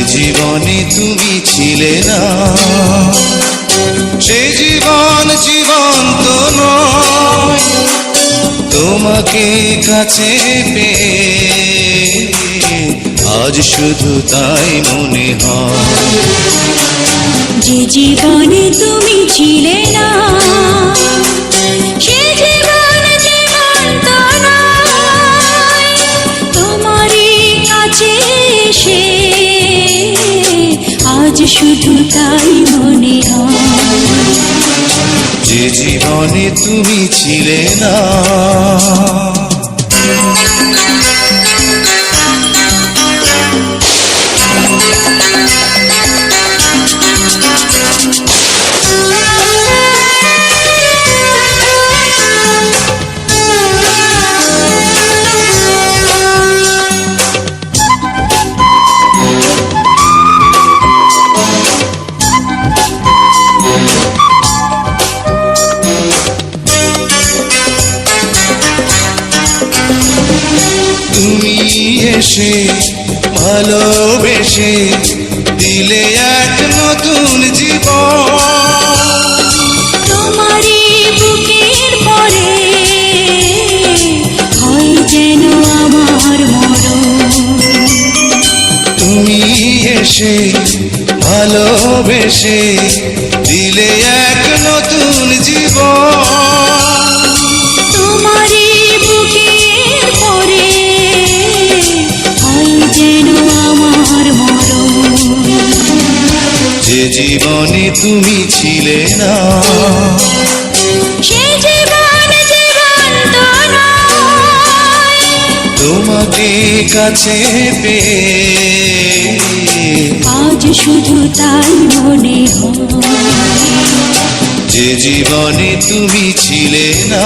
জীবনে তুমি ছিলে না, সে জীবন জীবন্ত নয়। তোমাকে কাছে পেয়ে আজ শুধু তাই মনে হয়। যে জীবনে তুমি ছিলে না, সে জীবন জীবন্ত নয়। তোমারই কাছে এসে আজ শুধু তাই মনে হয়। যে জীবনে তুমি ছিলে না। তুমি এসে ভালোবেসে দিলে এক নতুন জীবন। তোমারই বুকের পরে হয় যেন আমার মরণ। তুমি এসে ভালোবেসে দিলে এক নতুন জীবন। তোমারই বুকের পরে হয় যেন আমার মরণ। যে জীবনে তুমি ছিলে না, সে জীবন জীবন্ত নয়। তোমাকে কাছে পেয়ে আজ শুধু তাই মনে হয়। যে জীবনে তুমি ছিলে না।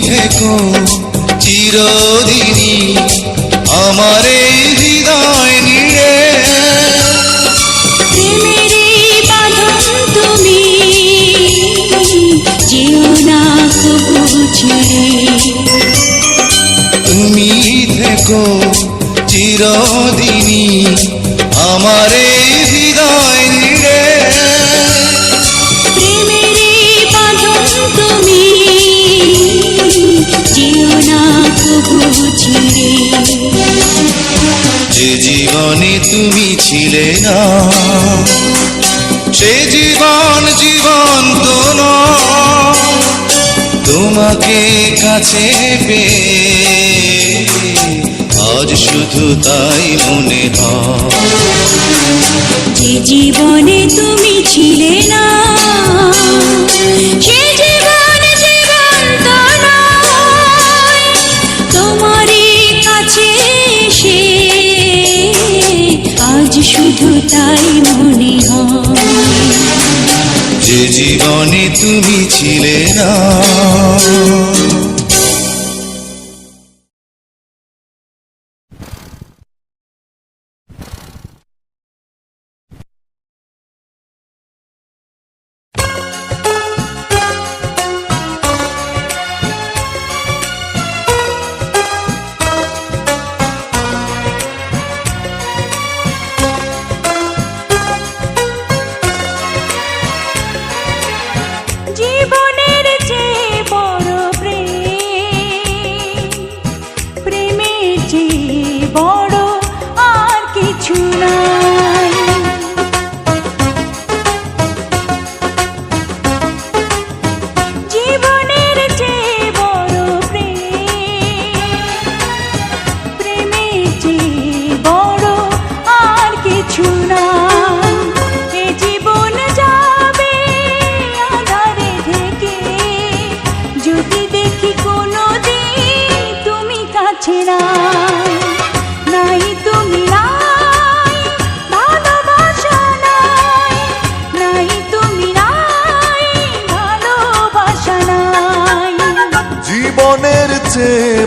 থেকো চিরদিনই আমার এই হৃদয় নিয়ে। প্রেমেরই বাঁধন তুমি, যেও না কবু ছেড়ে। তুমি থেকো চিরদিনই আমার এই হৃদয় নিয়ে। প্রেমেরই বাঁধন তুমি, যেও না কবু ছেড়ে। যে জীবনে তুমি ছিলে না, সে জীবন জীবন্ত নয়। তোমাকে কাছে পেয়ে আজ শুধু তাই মনে হয়। যে জীবনে তুমি ছিলে না, সে জীবন জীবন্ত নয়। তোমারই কাছে এসে আজ শুধু তাই মনে হয়। যে জীবনে তুমি ছিলে না। জীবনের চেয়ে বড় প্রেম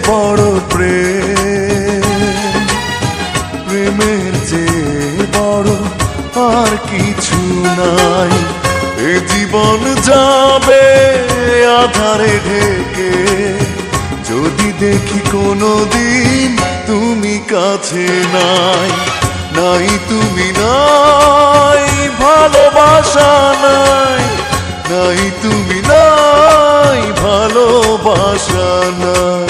বড় প্রেমের চেয়ে বড় আর কিছু নাই। এ জীবন যাবে আধারে ঢেকে, যদি দেখি কোনো দিন তুমি কাছে নাই। নাই তুমি নাই, ভালোবাসা নাই। নাই তুমি নাই, ভালোবাসা নাই।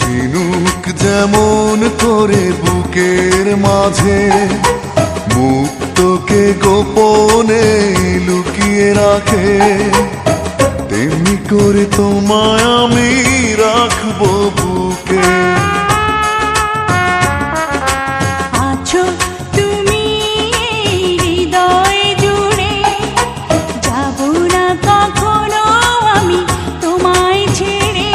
ঝিনুক যেমন করে বুকের মাঝে মুক্তকে গোপনে লুকিয়ে রাখে, তেমনি করে তোমায় আমি রাখবো বুকে। আছো তুমি হৃদয় জুড়ে, যাব না কখনো আমি তোমায় ছেড়ে।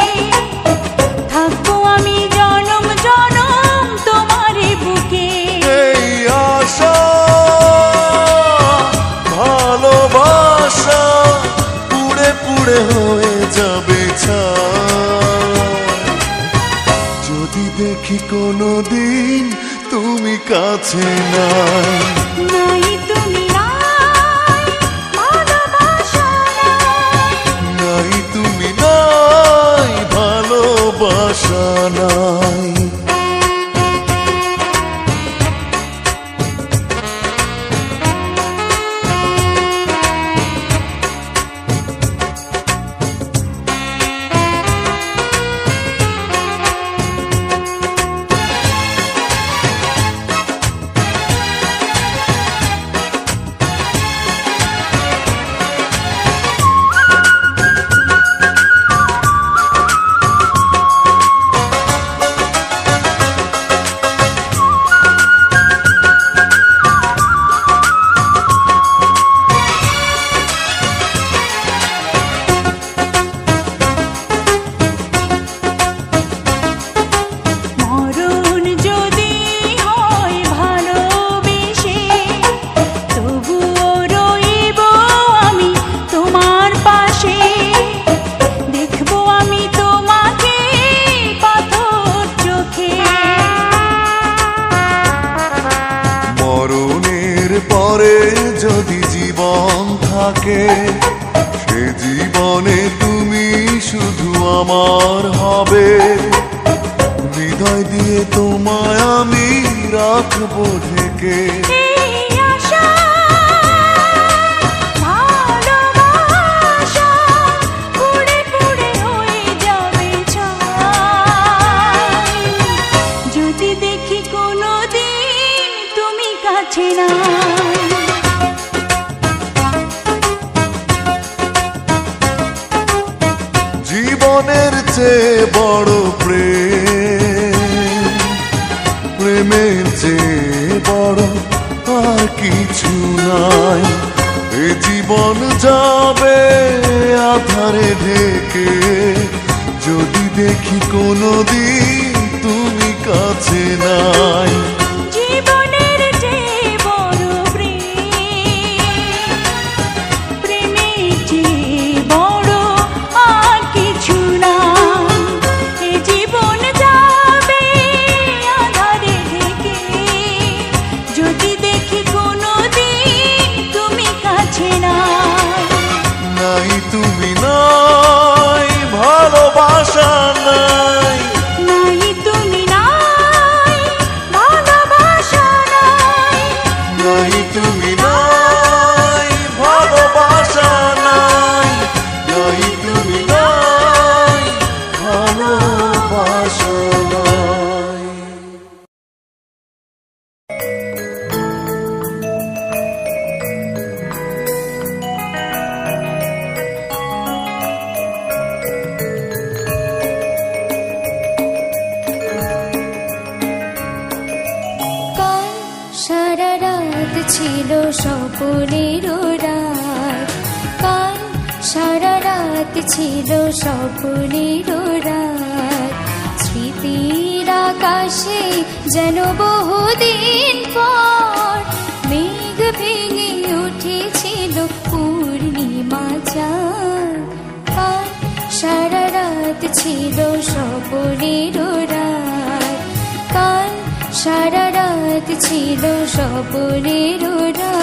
থাকবো আমি জনম জনম তোমারই বুকে। এই আশা ভালোবাসা পুড়ে পুড়ে হয়ে যাবে ছাই, যদি দেখি কোনো দিন তুমি কাছে নাই। নাই তুমি নাই, ভালোবাসা নাই। নাই তুমি নাই, ভালোবাসা নাই। মরণ যদি হয় ভালোবেসে, তবুও রইব আমি তোমার পাশে। দেখবো আমি তোমাকে পাথর চোখে। মরণের পরে যদি জীবন থাকে, সে জীবনে তুমি শুধু আমার হবে। হৃদয় দিয়ে তোমায় আমি রাখবো ঢেকে। এই আশা ভালোবাসা পুড়ে পুড়ে হয়ে যাবে ছাই, যদি দেখি কোনো দিন তুমি কাছে নাই। জীবনের চেয়ে বড় প্রেমের চেয়ে বড় আর কিছু নাই। এ জীবন যাবে আধারে ঢেকে, যদি দেখি কোনো দিন তুমি কাছে নাই। জীবনের চেয়ে বড় প্রেমের চেয়ে বড় আর কিছু না। এ জীবন যাবে আঁধারে ঢেকে, যদি দেখি কোনো দিন তুমি কাছে নাই। নাই তুমি নাই, ভালোবাসা নাই। নাই ছিল স্বপ্নের রাত, কাল সারা রাত ছিল স্বপ্নের রাত। স্মৃতির আকাশে যেন বহুদিন পর মেঘ ভেঙে উঠেছিল পূর্ণিমা চাঁদ। কাল সারা রাত ছিল স্বপ্নের রাত, কাল সারা রাত ছিল স্বপ্নের রাত।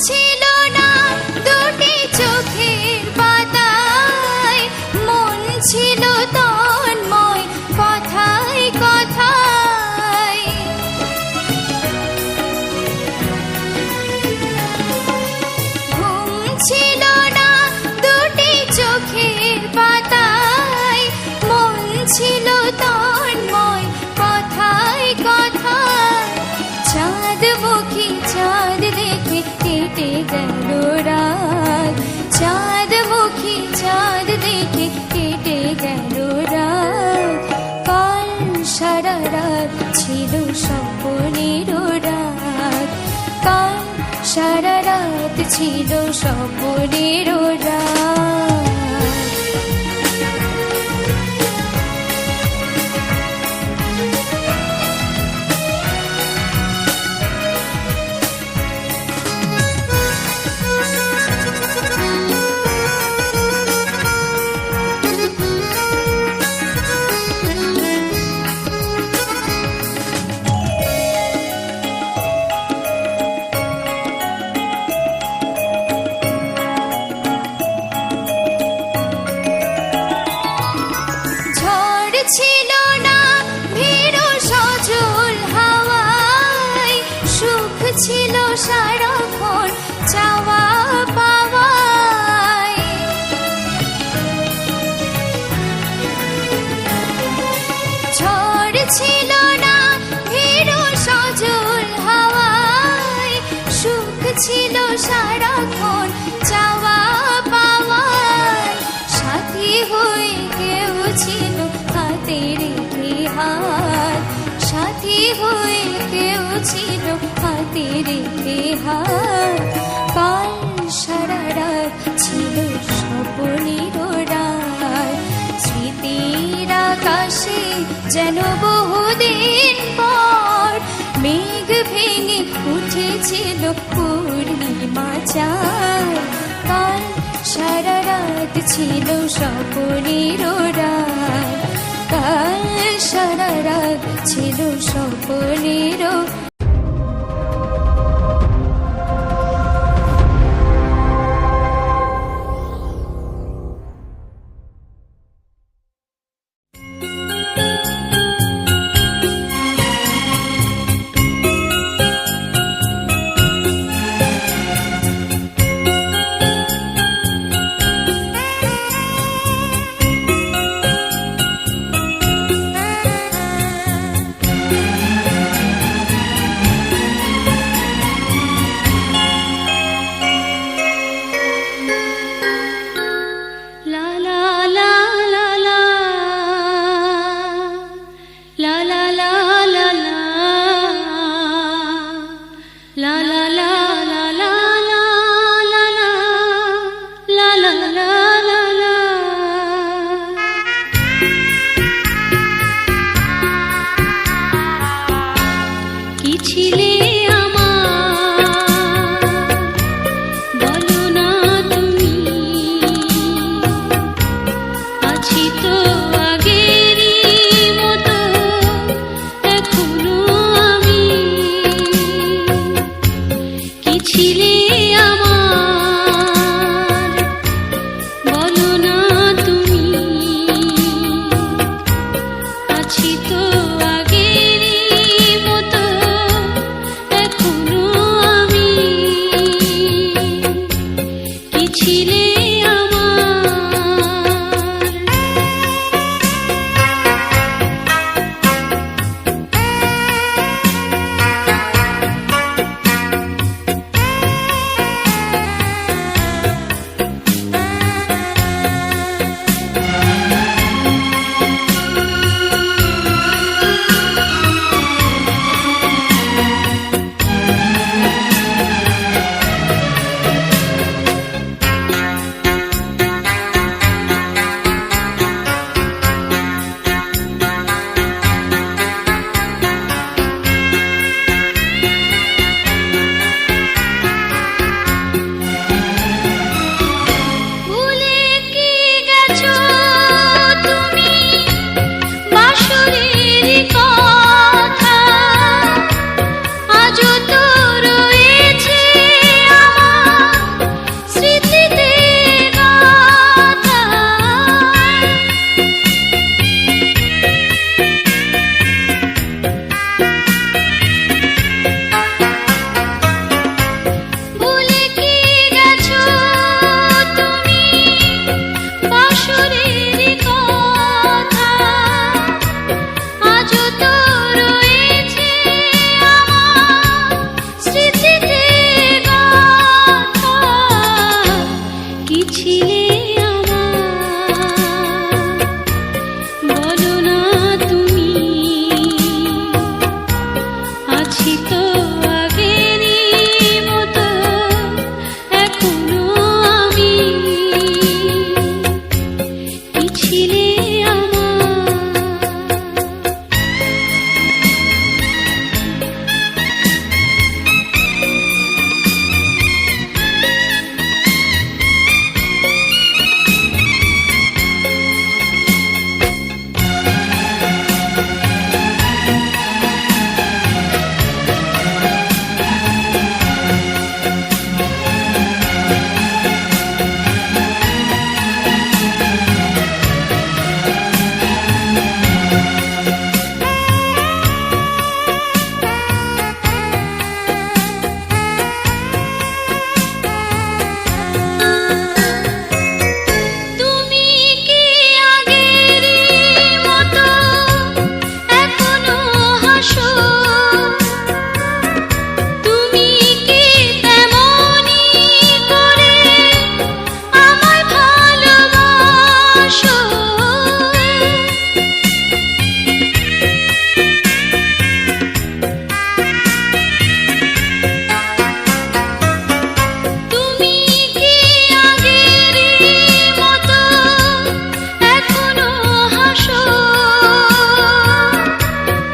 ছিল না দুটি চোখের পাতায়, মন ছিল তন্ময় কথায় কথায়। ঘুম ছিল না দুটি চোখের পাতায়, মন ছিল তন্ময় কথায় কথায়। চাঁদ মুখী চাঁদ দেখে কেটে গেল রাত, চাঁদ মুখী চাঁদ দেখে কেটে গেল রাত। কাল সারা রাত ছিল স্বপ্নের রাত, কাল সারা রাত ছিল স্বপ্নের রাত। ঝড় ছিল না ভীরু সজল হাওয়ায়, সুখ ছিল সারাক্ষণ চাওয়া পাওয়ায়। ঝড় ছিল না ভীরু সজল হাওয়ায়, সুখ ছিল সারাক্ষণ চাওয়া পাওয়ায়। সাথী হয়ে কেউ ছিল হাতে রেখে হাত, সাথী হয়ে কেউ ছিল হাতে রেখে হাত। কাল সারা রাত ছিল স্বপ্নের রাত, স্মৃতির আকাশে যেন বহুদিন পর মেঘ ভেঙে উঠেছিল পূর্ণিমা চাঁদ। কাল সারা রাত ছিল স্বপ্নের রাত, কাল সারা রাত ছিল স্বপ্নের। ছিলে আমার। ভুলে কি গেছো তুমি বাঁশরের কথা, আজও তো রয়েছে আমার স্মৃতিতে গাথা। ভুলে কি গেছো তুমি বাঁশরের কথা, আজও তো রয়েছে আমার স্মৃতিতে গাথা। কি ছিলে আমার, বলো না তুমি, আছি তো আগেরই মতো এখনো আমি। কি ছিলে আমার। তুমি কি আগেরই মতো এখনো হাসো, তুমি কি তেমনি করে আমায় ভালোবাসো। তুমি কি আগেরই মতো এখনো হাসো,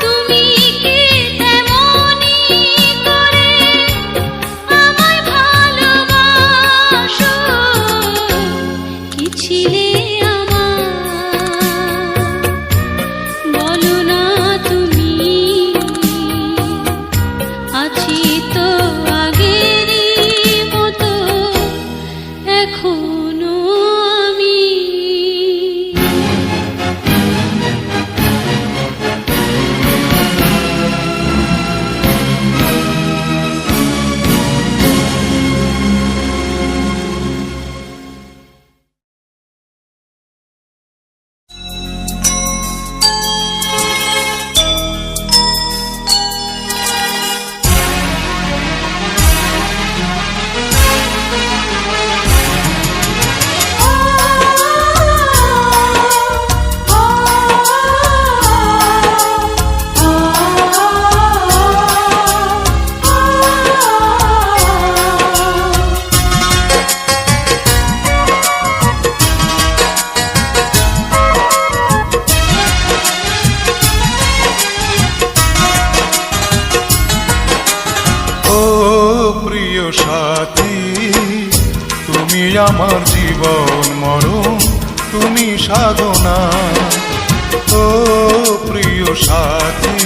তুমি কি তেমনি করে আমায় ভালোবাসো। কি ছিলে আমার, বলো না তুমি, আছি তো আগেরই মতো এখনো আমি। ও প্রিয় সাথী, তুমি আমার জীবন মরণ, তুমি সাধনা। ও প্রিয় সাথী,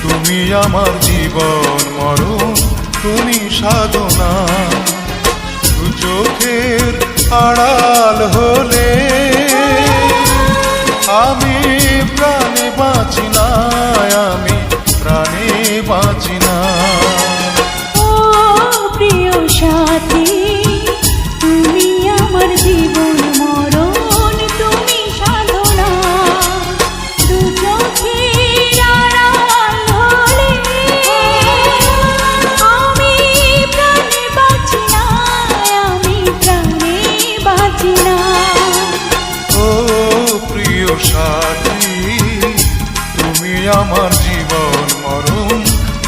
তুমি আমার জীবন মরণ, তুমি সাধনা। দু চোখের আড়াল হলে আমি প্রাণে বাঁচি না, আমি প্রাণে বাঁচি না। ও প্রিয় সাথী, আমার জীবন মরণ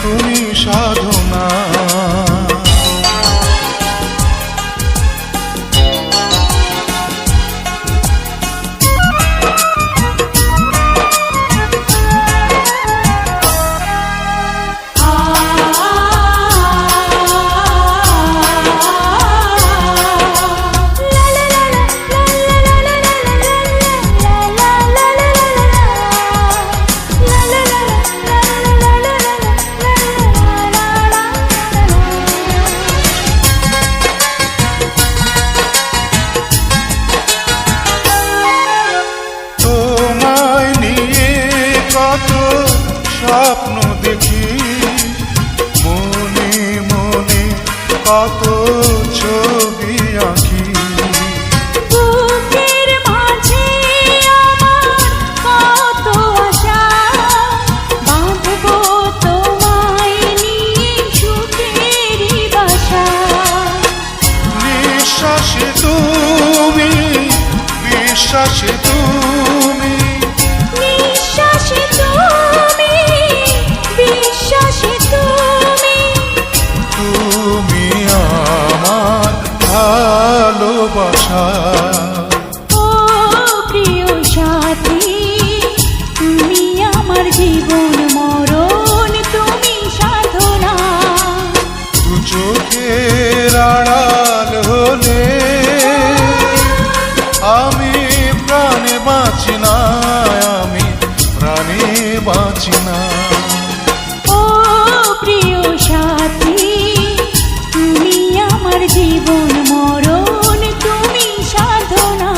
তুমি সাধনা। তোমায় নিয়ে কত স্বপ্ন দেখি, মনে মনে কত ছবি আঁকি। বুকের মাঝে আমার কত আশা, বাঁধবো তোমায় নিয়ে সুখেরই বাসা। নিঃশ্বাসে তুমি, বিশ্বাসে তুমি, নিঃশ্বাসে তুমি, বিশ্বাসে তুমি, তুমি আমার ভালোবাসা। ও প্রিয় সাথী, তুমি আমার জীবন মরণ, তুমি সাধনা। দু চোখের আড়াল হলে আমি প্রাণে বাঁচি না, আমি প্রাণে বাঁচি না। ও প্রিয় সাথী, তুমি আমার জীবন মরণ, তুমি সাধনা।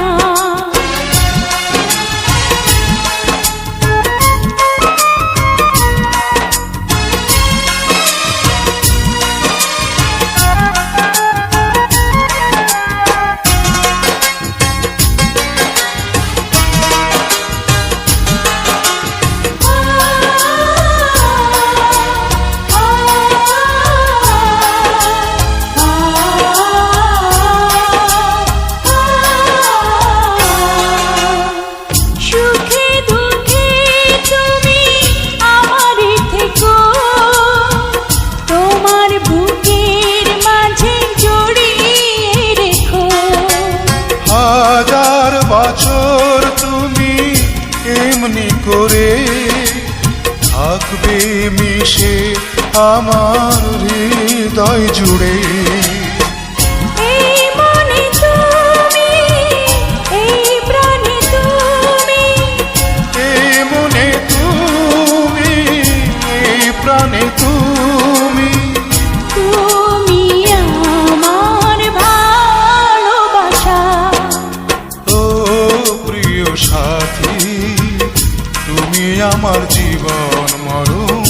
সুখে দুঃখে তুমি আমার থেকো, তোমার বুকের মাঝে জড়িয়ে রেখো। হাজার বছর তুমি এমনি করে থাকবে মিশে আমার হৃদয় জুড়ে। এই মনে তুমি, এই প্রাণে তুমি, এই মনে তুমি, এই প্রাণে তুমি, তুমি আমার ভালোবাসা। ও প্রিয় সাথী, তুমি আমার জীবন মরণ,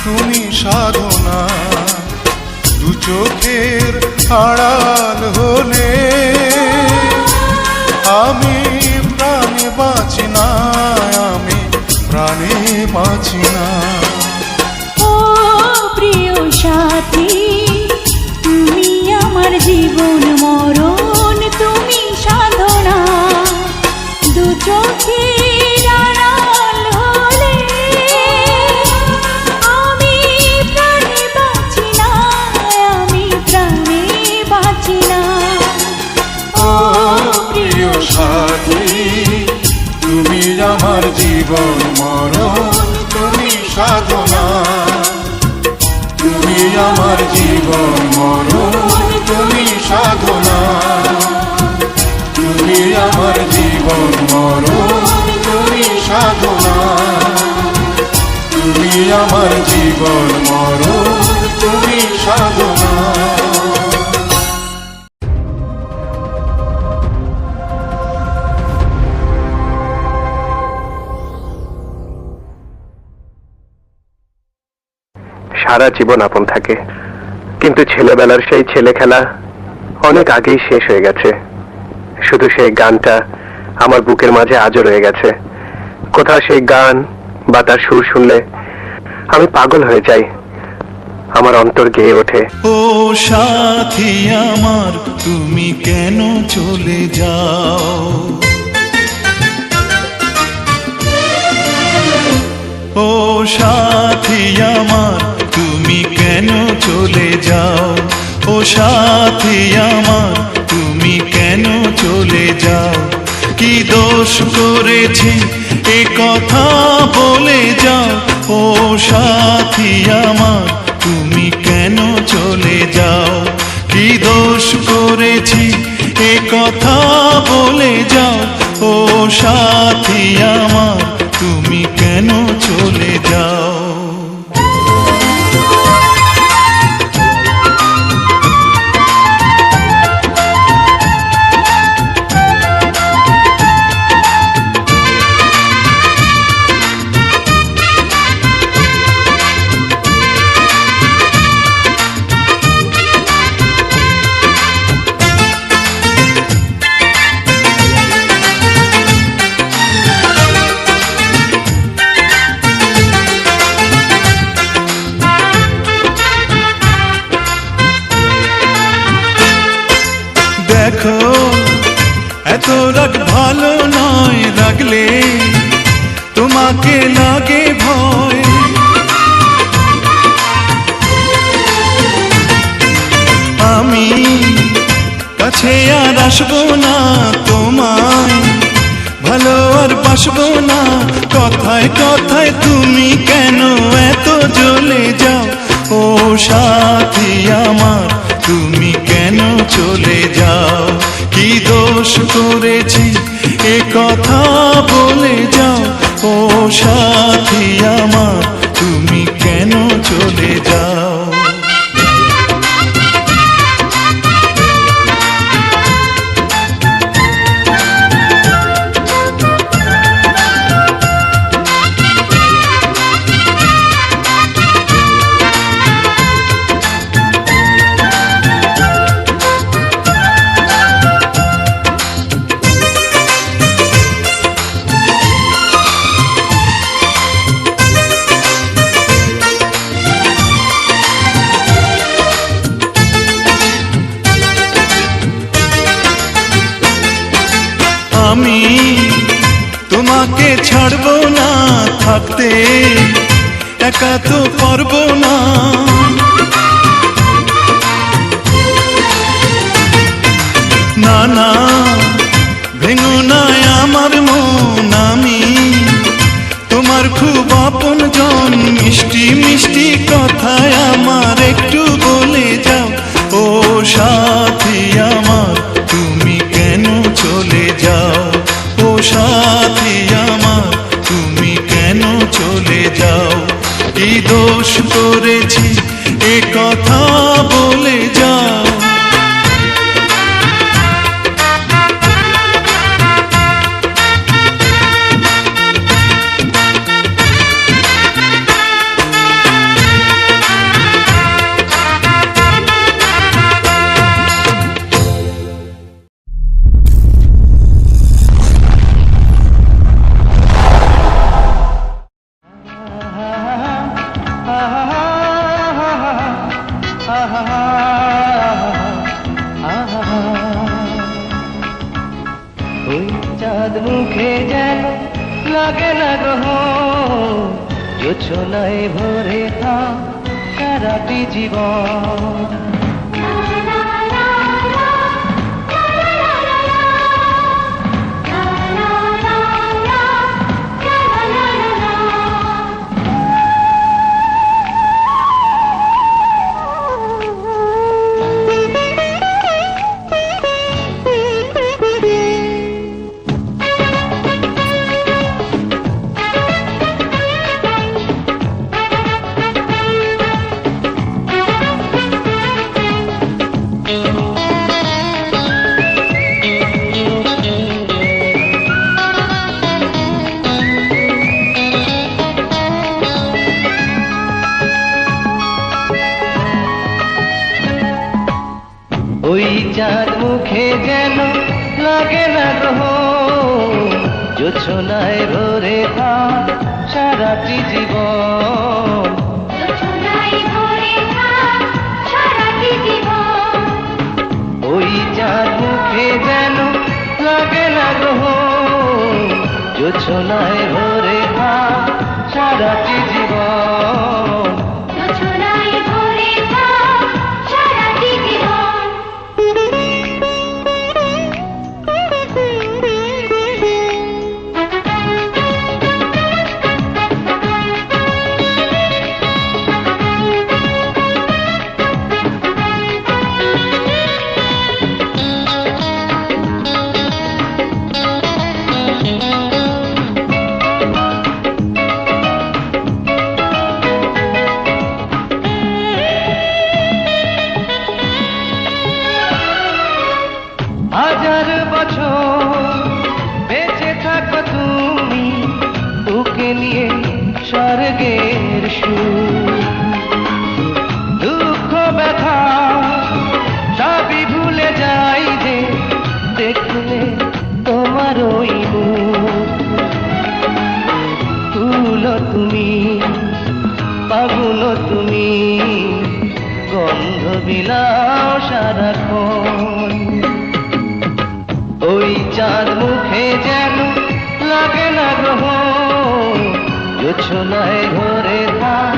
তুমি সাধনা। দু চোখের আড়াল হলে আমি প্রাণে বাঁচি না, আমি প্রাণে বাঁচি না। ও প্রিয় সাথী, তুমি আমার জীবন মরণ, তুমি সাধনা। দু চোখের আড়াল হলে আমি প্রাণে বাঁচি না, আমি প্রাণে বাঁচি না। ও প্রিয় সাথী, তুমি আমার জীবন মরণ, তুমি সাধনা। তুমি আমার জীবন মরণ, তুমি সাধনা। তুমি আমার জীবন মরণ, তুমি সাধনা। তুমি আমার জীবন মরণ, তুমি সাধনা। সারা জীবন আপন থাকে, কিন্তু ছেলেবেলার সেই ছেলে খেলা অনেক আগেই শেষ হয়ে গেছে। শুধু সেই গানটা আমার বুকের মাঝে আজও রয়ে গেছে। কোথাও সেই গান বা তার সুর শুনলে আমি পাগল হয়ে যাই, আমার অন্তর গেয়ে ওঠে। ও সাথী আমার, তুমি কেন চলে যাও? ও সাথী আমার তুমি কেন চলে যাও, ও সাথী আমার তুমি কেন চলে যাও, কি দোষ করেছি এ কথা বলে যাও, ও সাথী আমার তুমি কেন চলে যাও, কি দোষ করেছি এ কথা বলে যাও, ও সাথী আমার তুমি কেন চলে যাও। দেখো এত রাগ ভালো নয়, রাগলে তোমাকে লাগে ভয়, আমি কাছে আর আসবো না তোমায়, ভালো আর বাসবো না, কথায় কথায় তুমি কেন এত জ্বলে যাও, ও সাথী আমার তুমি কেন চলে যাও, কি দোষ করেছি এ কথা বলে যাও, ও সাথী আমার তুমি কেন চলে যাও। আমি তোমাকে ছাড়বো না, থাকতে একা তো পারবো না, না না ভেঙো না আমার মন, আমি তোমার খুব আপন জন, মিষ্টি মিষ্টি কথায় আমার একটু বলে যাও, ও সাথী আমার তুমি কেন চলে যাও, ও সাথী আমার তুমি কেন চলে যাও, কি দোষ করেছি এ কথা বলে যাও। ওই চাঁদ মুখে যেন লাগে না গ্রহ, জোছনায় ভরে থাক সারাটি জীবন, ওই চাঁদ মুখে যেন লাগে না গ্রহ, জোছনায় ভরে থাক সারাটি জীবন, ওই চাঁদ মুখে যেন লাগে না গ্রহ, জোছনায় ভরে থাক সারাটি জীবন। রচনায় ভরে থাক সারাটি জীবন। হাজার বছর বেঁচে থাকো তুমি, তোকে নিয়ে স্বর্গের সুর। দুঃখ ব্যথা সবই ভুলে যাই যে দেখলে তোমার ওই মুখ। ফুল তুমি, পাগুল তুমি, গন্ধ বিলাও সারাক্ষণ। ওই চাঁদ মুখে যেন লাগে না গ্রহ, জোছনায় ভরে থাক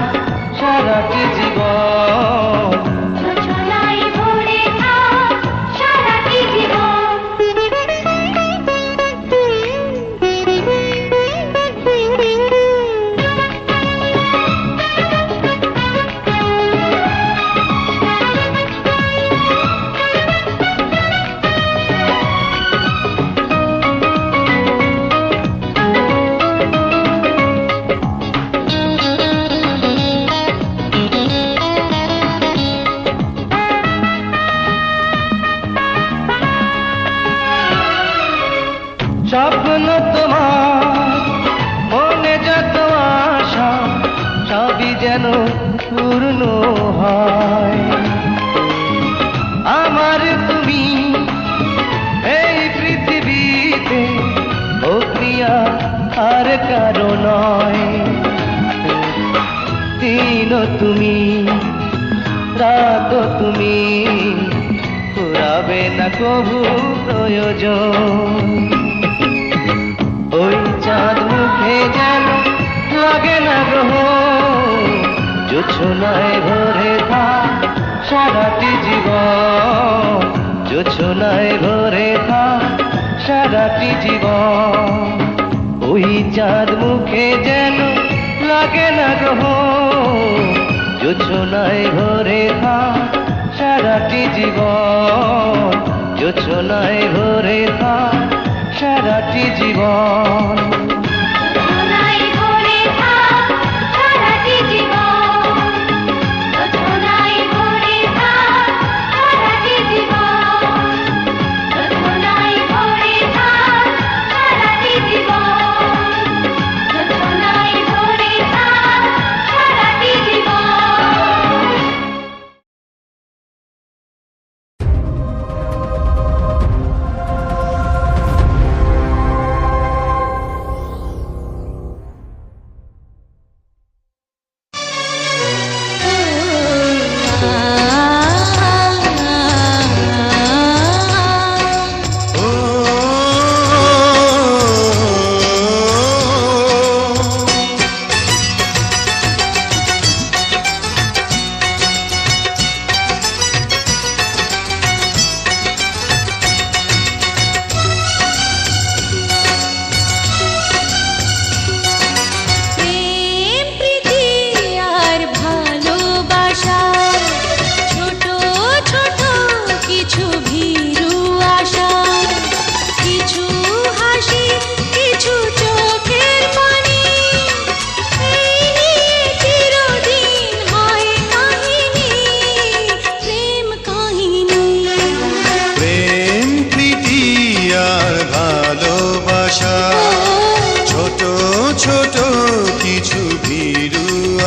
সারাটি জীবন। রচনায় ভরে থাক সারাটি জীবন। স্বপ্ন তোমার মনে যত আশা সবই যেন পূর্ণ হয়। আমার তুমি এই পৃথিবীতে ও প্রিয়া আর কারো নয়। দিন তুমি, রাত তুমি, ফুরাবে না কবু প্রয়োজন। ওই চাঁদ মুখে যেন লাগে না গ্রহ, জোছনায় ভরে থাক সারাটি জীবন। জোছনায় ভরে থাক সারাটি জীবন। ওই চাঁদ মুখে যেন লাগে না গ্রহ, জোছনায় ভরে থাক সারাটি জীবন। জোছনায় ভরে থাক সারাটি জীবন। রচনায় ভরে থাক সারাটি জীবন। রচনায় ভরে থাক সারাটি জীবন। রচনায় ভরে থাক সারাটি জীবন। রচনায় ভরে থাক সারাটি জীবন।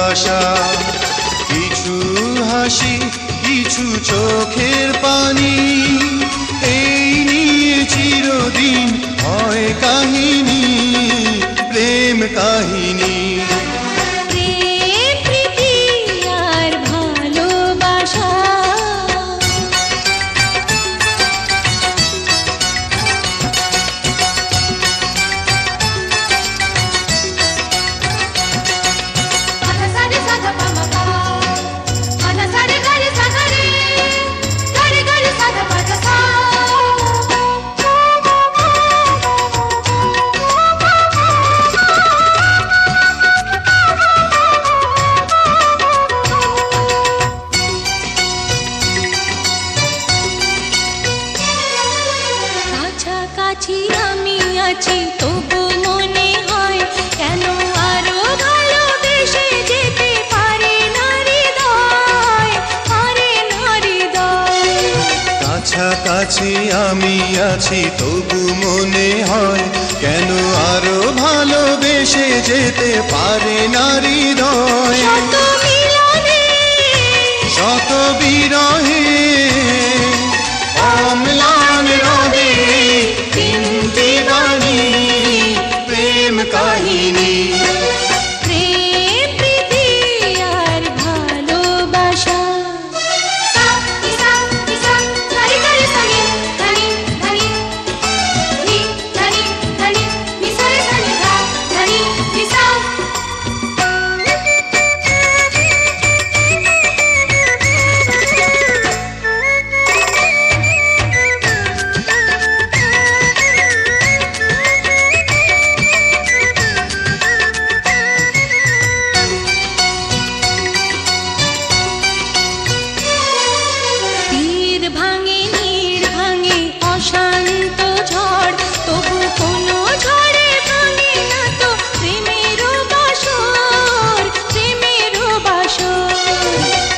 আশা, কিছু হাসি, কিছু চোখের পানি, এই নিয়ে চিরদিন হয় কাহিনী, প্রেম কাহিনী। কাছাকাছি তবু মনে হয় কেন আরো ভালোবেসে যেতে পারে না হৃদয়, পারে না হৃদয়। কাছাকাছি আমি আছি তবু মনে হয় কেন আরো ভালোবেসে যেতে পারে না হৃদয়। শত মিলনে শত বিরহে অম্লান রবে তিনটি বাণী প্রেম কাহিনী। প্রেম প্রীতি আর ভালোবাসা। সা নি সা নি সা ধারি ধারি সানি ধানি ধানি নি ধানি ধানি নি সারে সানি ধা ধানি নি সা। তীর ভাঙে নীড় ভাঙে অশান্ত ঝড়, তবু কোনো ঝড়ে ভাঙে না তো প্রেমেরও বাসর, প্রেমেরও বাসর।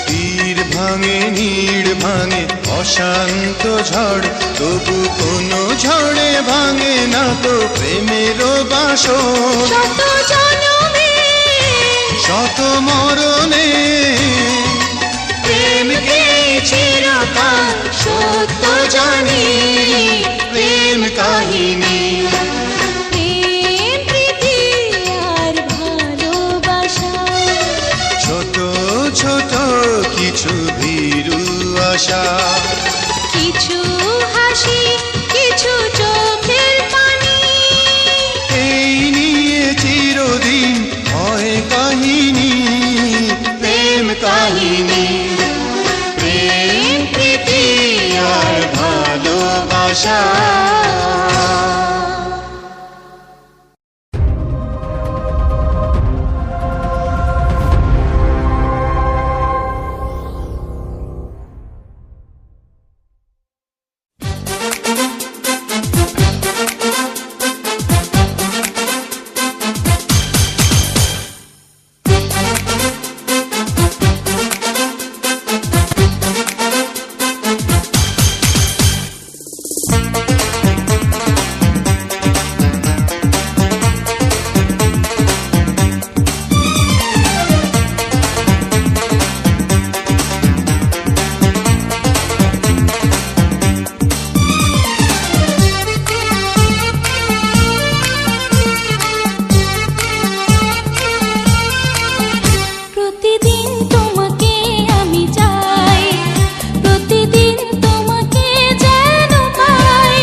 তীর ভাঙে নীড় ভাঙে অশান্ত ঝড়, তবু কোনো ঝড়ে ভাঙে না তো প্রেমেরও বাসর। শত জনমে শত মরণে প্রেমকে চিরকাল সত্য জানি প্রেম কাহিনী। প্রেম প্রীতি আর ভালোবাসা। ছোট ছোট কিছু ভীরু আশা, কিছু হাসি কিছু চোখের পানি, এই নিয়ে চিরদিন হয় কাহিনী প্রেম কাহিনী। প্রেম প্রীতি আর ভালোবাসা। প্রতিদিন তোমাকে আমি চাই, প্রতিদিন তোমাকে যেন পাই।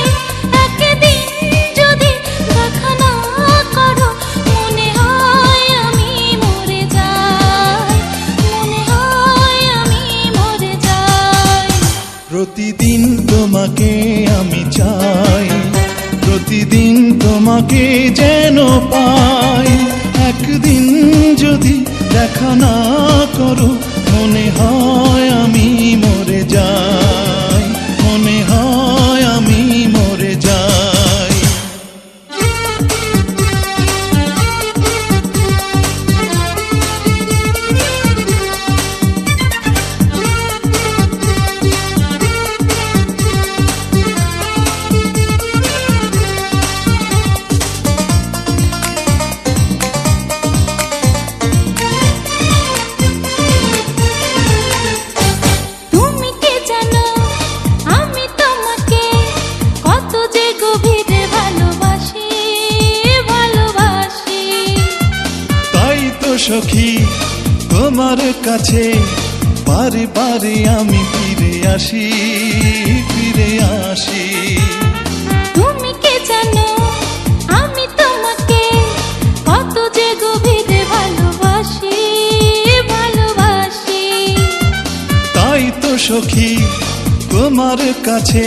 একদিন যদি দেখা না করো মনে হয় আমি মরে যাই, মনে হয় আমি মরে যাই। প্রতিদিন তোমাকে আমি চাই, প্রতিদিন তোমাকে যেন পাই। একদিন যদি দেখা না করো মনে হয় আমি মরে যাই, মনে হয় আমি মরে যাই। তুমি কে জানো আমি তোমাকে কত যে গভীরে ভালোবাসি, ভালোবাসি। তাই তো সখী তোমার কাছে বারে বারে আমি ফিরে আসি, ফিরে আসি। তুমি কে জানো আমি তোমাকে কত যে গভীরে ভালোবাসি, ভালোবাসি। তাই তো সখী তোমার কাছে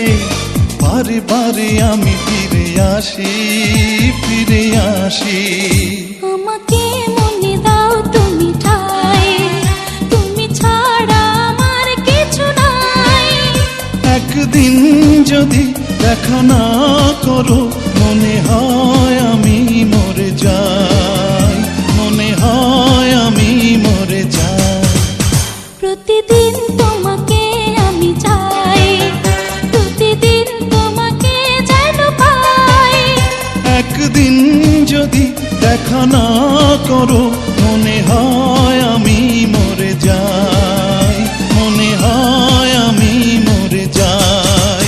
বারে বারে আমি ফিরে আসি, ফিরে আসি। আমাকে মনে দাও তুমি ঠাই, তুমি ছাড়া আমার কিছু নাই। একদিন যদি দেখা না করো মনে হয় দেখা না করো মনে হয় আমি মরে যাই, মনে হয় আমি মরে যাই।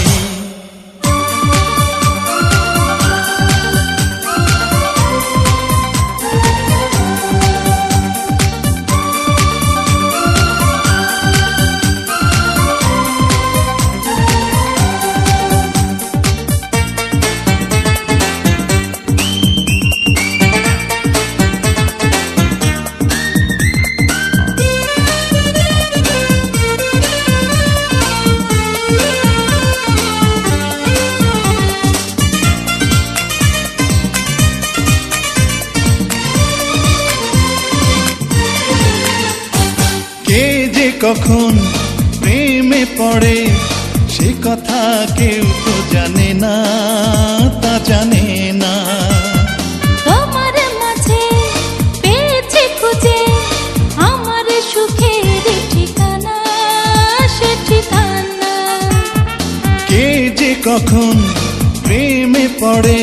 কে যে কখন প্রেমে পড়ে সে কথা কেউ তো জানে না, তা জানে না। তোমার মাঝে পেয়েছি খুঁজে আমার সুখের ঠিকানা, সে ঠিকানা। কে যে কখন প্রেমে পড়ে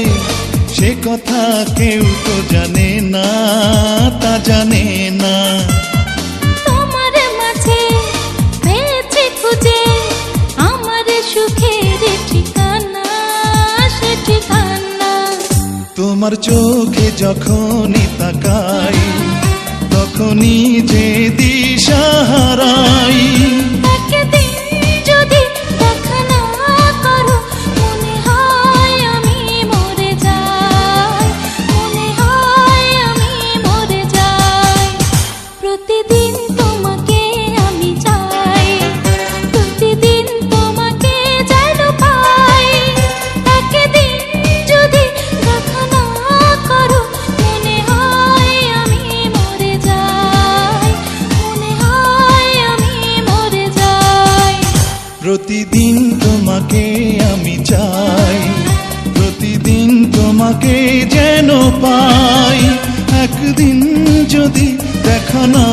সে কথা কেউ তো জানে না, তা জানে না। তোমার মাঝে পেয়েছি খুঁজে আমার সুখের ঠিকানা, সে ঠিকানা। তোমার চোখে যখনই তাকাই তখনই যে দিশা হারাই। একদিন যদি দেখা না করো মনে হয় আমি মরে যাই, মনে হয় আমি মরে যাই। প্রতিদিন তোমাকে আমি চাই, প্রতিদিন তোমাকে যেন পাই। একদিন যদি দেখা না করো মনে হয় আমি মরে যাই, মনে হয় আমি মরে যাই। প্রতিদিন তোমাকে আমি চাই, প্রতিদিন তোমাকে যেন পাই। একদিন যদি দেখা না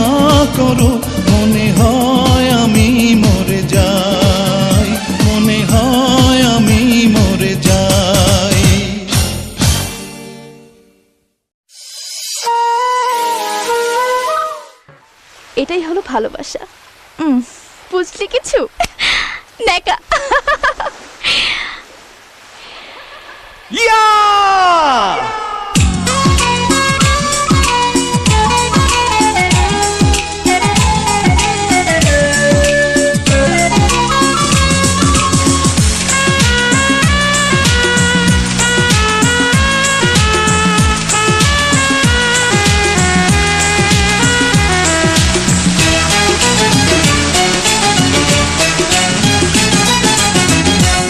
করো মনে হয় আমি মরে যাই, মনে হয় আমি মরে যাই। এটাই হলো ভালোবাসা। বুঝলি কিছু নেকা।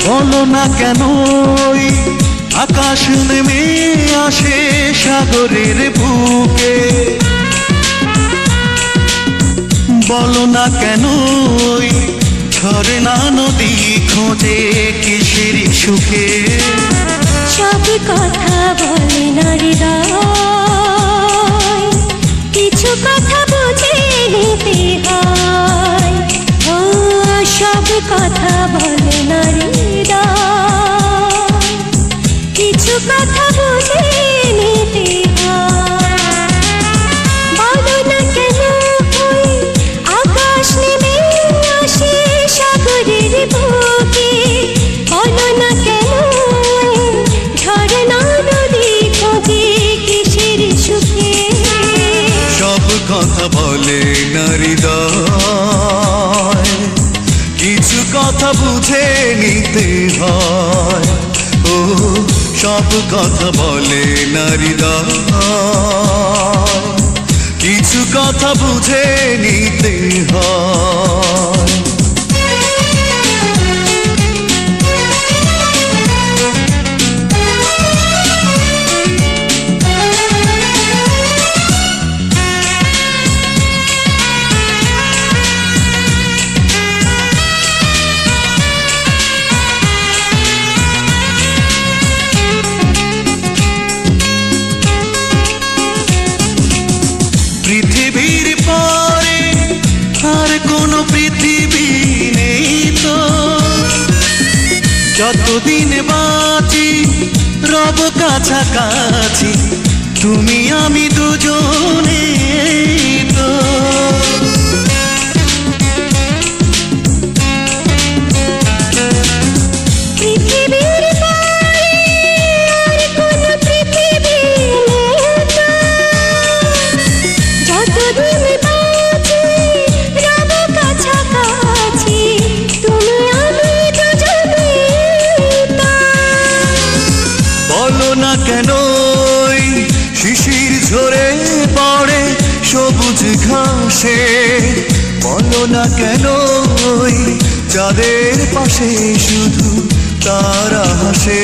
বলো না কেন ওই আকাশ নেমে আসে সাগরের বুকে, বলো না কেন ওই ঝরনা নদী খোঁজে কিসের সুখে। সব কথা বলে না হৃদয়, কিছু কথা বুঝে নিতে হয়। ও সব কথা বলে না হৃদয়, কিছু কথা বুঝে নিতে হয়। বলো না কেন ওই আকাশ নেমে আসে সাগরের বুকে, বলো না কেন ঝরনা নদী খোঁজে কিসের সুখে। সব কথা বলে না হৃদয়, কিছু কথা বুঝে নিতে হয়। ও সব কথা বলে না হৃদয়, কিছু কথা বুঝে নিতে হয়। পৃথিবীর পরে আর কোনো পৃথিবী নেই তো, যতদিন বাঁচি রব কাছাকাছি তুমি আমি দুজনে তো পৃথিবীর পরে আর কোনো পৃথিবী নেই তো। যতদিন বাঁচি রব কাছাকাছি, তুমি আমি দুজনে তো। বলো না কেন ওই শিশির ঝরে পড়ে সবুজ ঘাসে, বলো না কেন ওই চাঁদের পাশে শুধু তারা হাসে।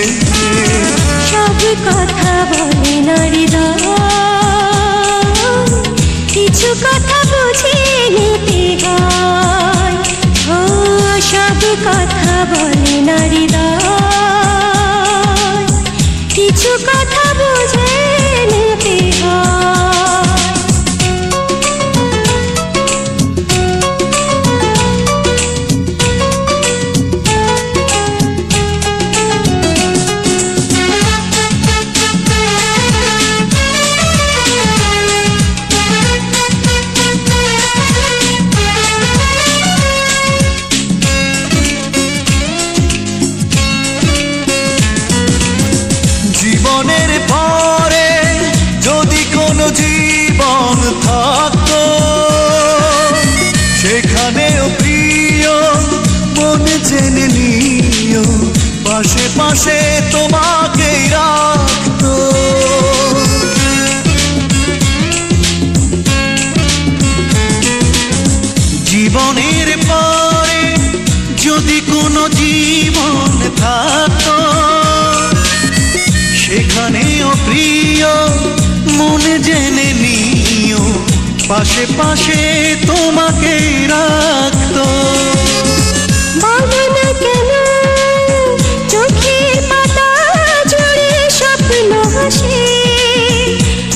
সব কথা বলে না হৃদয়, কিছু কথা বুঝে নিতে হয়। ও সব কথা বলে না হৃদয়, কিছু কথা বুঝে নিতে হয়। জীবনের পরে যদি কোনো জীবন থাকতো, সেখানেও প্রিয় মন জেনে নিও, পাশে পাশে তোমাকেই রাখতো। জীবনের পরে যদি কোনো জীবন থাকতো, সেখানেও প্রিয় মন জেনে নিও, পাশে পাশে তোমাকে রাখতো। বলো না কেন চোখের পাতা জুড়ে স্বপ্ন হাসে,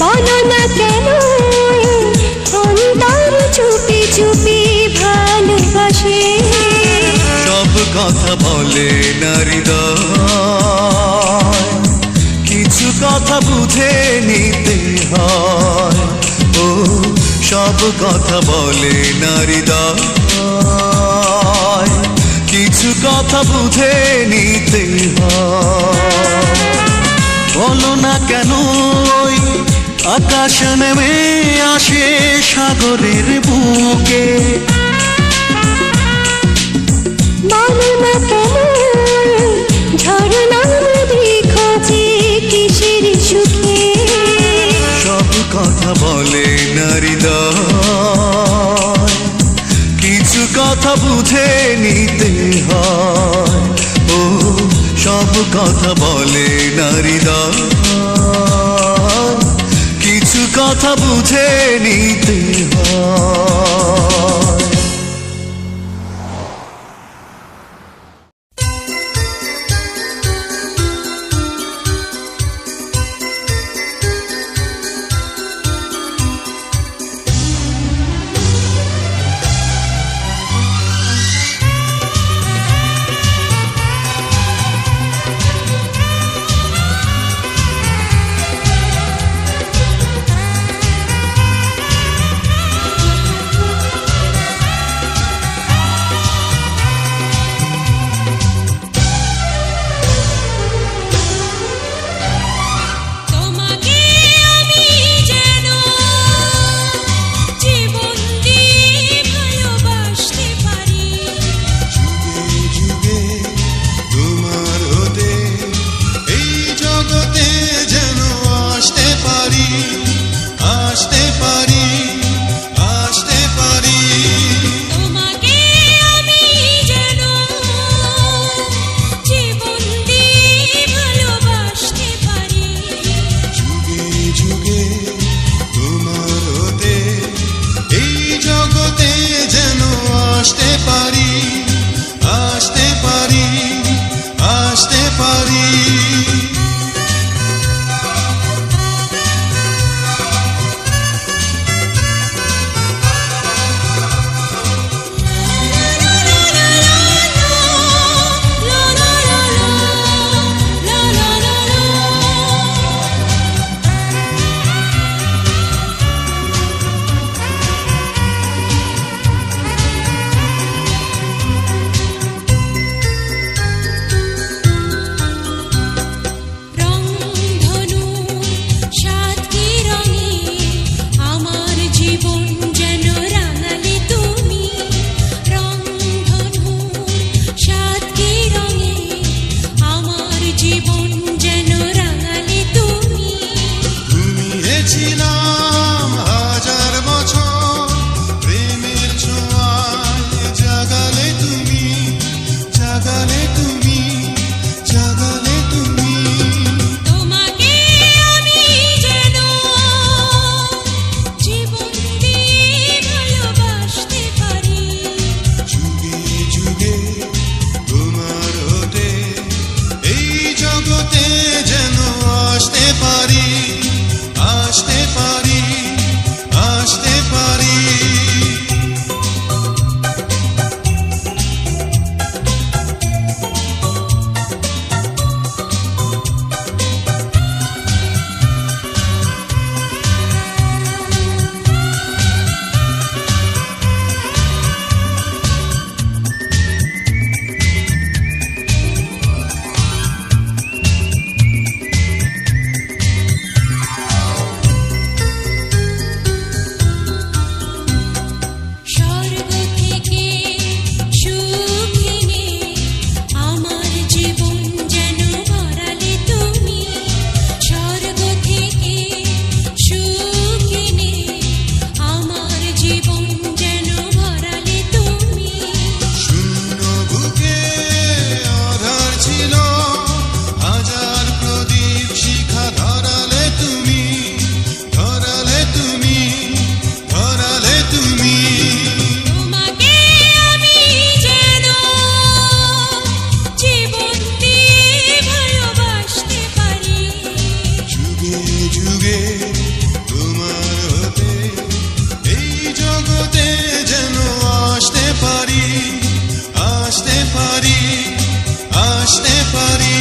বলো না কেন অন্তর চুপি চুপি ভালোবাসে। সব কথা বলে না হৃদয়, কিছু কথা বুঝে নিতে হয়। ও সব কথা বলে না হৃদয়, কিছু কথা বুঝে নিতে হয়। বলো না কেন ওই আকাশ নেমে আসে সাগরের বুকে, বলো না কেন ঝরনা নদী খোঁজে কিসের সুখে। সব কথা বলে না হৃদয়, কিছু কথা বুঝে নিতে হয়। ও সব কথা বলে না হৃদয়, কিছু কথা বুঝে নিতে হয়। পারি, আসতে পারি, আসতে পারি। স্বর্গ থেকে সুখ এনে আমার জীবন যেন ভরালে তুমি, স্বর্গ থেকে সুখ এনে আমার জীবন যেন ভরালে তুমি। শূন্য বুকে আধার ছিল, হাজার প্রদীপ শিখা ধরালে তুমি, ধরালে তুমি, ধরালে তুমি। তোমাকে আমি যেন জীবন দিয়ে ভালোবাসতে পারি, যুগে যুগে তোমার হতে এই জগতে যেন আসতে পারি, আসতে পারি, আসতে পারি।